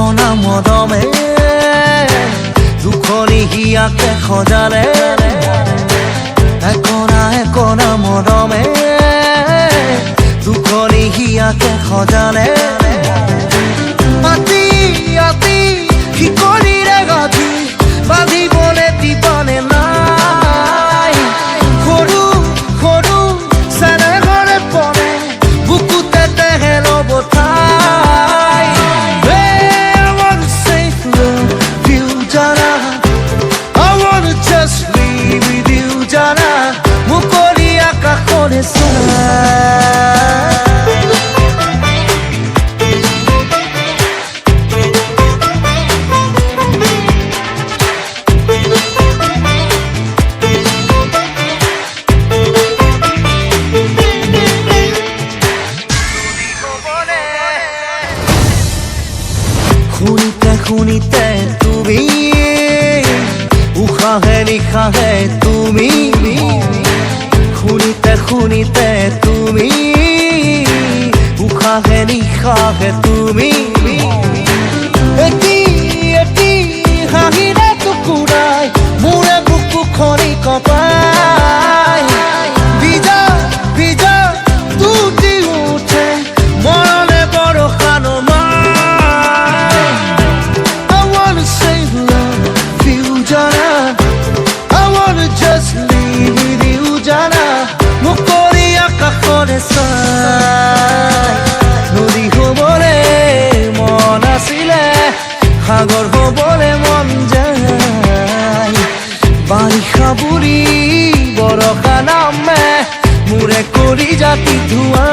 একনা মদমে দুখনি হিয়াকে সজালে একনা মদমে দুখনি হিয়াকে সজালে আতি আতি শিকলিৰে গাঁঠি বান্ধিবলে টিপানে নাই সৰু সৰু চেনেহৰে পৰে বুকুতে তেহেল বঠাই I wanna save you, Jana. I wanna just live with you, Jana. মুকলি আকাশৰে শুনিতে তুমি উশাহে নিশাহে তুমি শুনিতে তুমি উশাহে নিশাহে তুমি এটি এটি হাঁহিৰে টুকুৰাই মোৰে বুকুখনি কঁপাই ভিজা ভিজা তুতি উঠে মৰণে বৰষা নমাই just live with you, Jana. মুকলি আকাশৰে চাই নদী হ'বলে মন আছিলে সাগৰ হ'বলে মন যায় বাৰিষা বুঢ়ী বৰষা নামে মোৰে কৰি জাতি ধোৱা